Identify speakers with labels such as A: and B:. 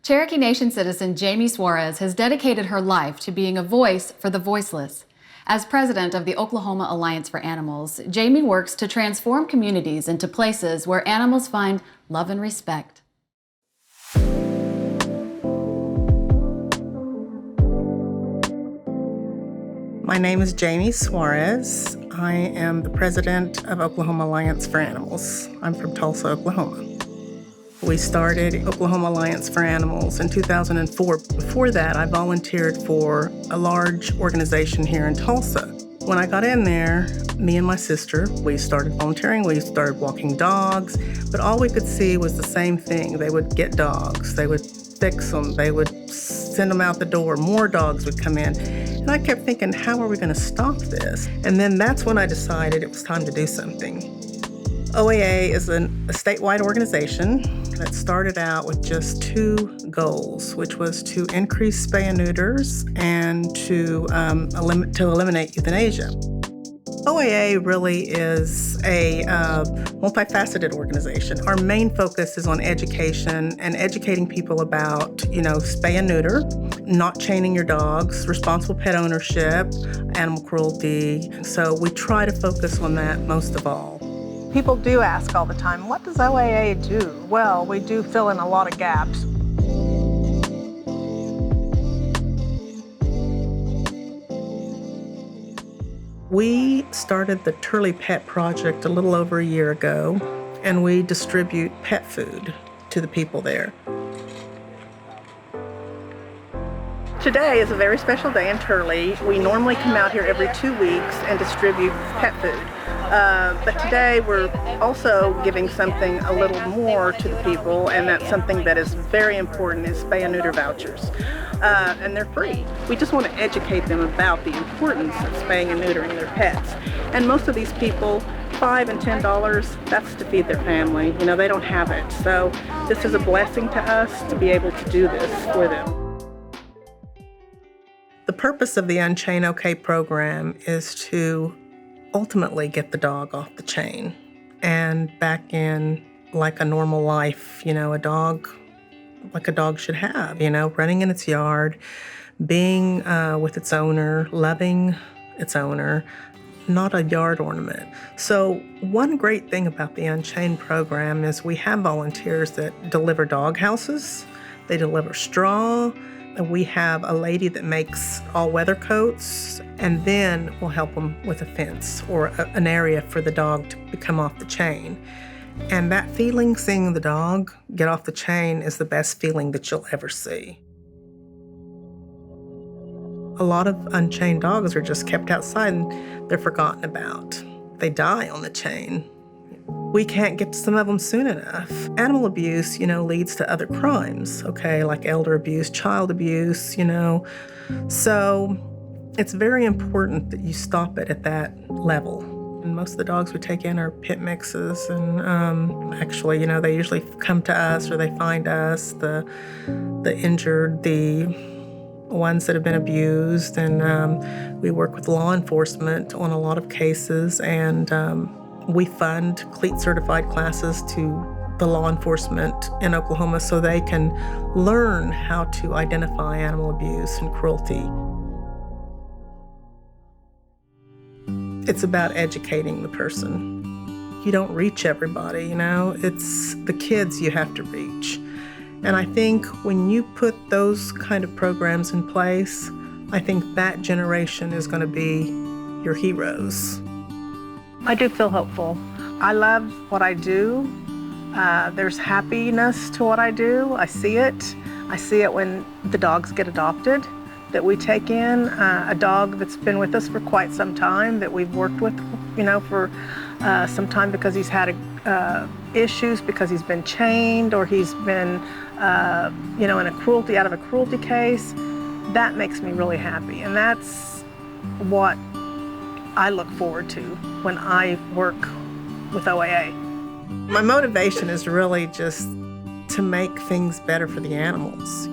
A: Cherokee Nation citizen Jamee Suarez has dedicated her life to being a voice for the voiceless. As president of the Oklahoma Alliance for Animals, Jamee works to transform communities into places where animals find love and respect.
B: My name is Jamee Suarez. I am the president of Oklahoma Alliance for Animals. I'm from Tulsa, Oklahoma. We started Oklahoma Alliance for Animals in 2004. Before that, I volunteered for a large organization here in Tulsa. When I got in there, me and my sister, we started volunteering. We started walking dogs, but all we could see was the same thing. They would get dogs. They would fix them. They would send them out the door. More dogs would come in. And I kept thinking, how are we going to stop this? And then that's when I decided it was time to do something. OAA is a statewide organization that started out with just two goals, which was to increase spay and neuters and to eliminate euthanasia. OAA really is a multifaceted organization. Our main focus is on education and educating people about, spay and neuter, not chaining your dogs, responsible pet ownership, animal cruelty. So we try to focus on that most of all.
C: People do ask all the time, what does OAA do? Well, we do fill in a lot of gaps.
B: We started the Turley Pet Project a little over a year ago, and we distribute pet food to the people there. Today is a very special day in Turley. We normally come out here every 2 weeks and distribute pet food. But today we're also giving something a little more to the people, and that's something that is very important, is spay and neuter vouchers. And they're free. We just want to educate them about the importance of spaying and neutering their pets. And most of these people, $5 and $10, that's to feed their family. They don't have it. So this is a blessing to us to be able to do this for them. The purpose of the Unchain OK program is to ultimately get the dog off the chain and back in like a normal life, a dog, like a dog should have, running in its yard, being with its owner, loving its owner, not a yard ornament. So one great thing about the Unchained program is we have volunteers that deliver dog houses, they deliver straw. We have a lady that makes all-weather coats, and then we'll help them with a fence or an area for the dog to come off the chain. And that feeling, seeing the dog get off the chain, is the best feeling that you'll ever see. A lot of unchained dogs are just kept outside and they're forgotten about. They die on the chain. We can't get to some of them soon enough. Animal abuse, leads to other crimes, like elder abuse, child abuse, So it's very important that you stop it at that level. And most of the dogs we take in are pit mixes, and actually, they usually come to us or they find us, the injured, the ones that have been abused, and we work with law enforcement on a lot of cases, and we fund CLEAT-certified classes to the law enforcement in Oklahoma so they can learn how to identify animal abuse and cruelty. It's about educating the person. You don't reach everybody, it's the kids you have to reach. And I think when you put those kind of programs in place, I think that generation is going to be your heroes.
C: I do feel hopeful. I love what I do. There's happiness to what I do. I see it. I see it when the dogs get adopted, that we take in a dog that's been with us for quite some time, that we've worked with, for some time because he's had issues, because he's been chained or he's been, out of a cruelty case. That makes me really happy, and that's what I look forward to when I work with OAA.
B: My motivation is really just to make things better for the animals.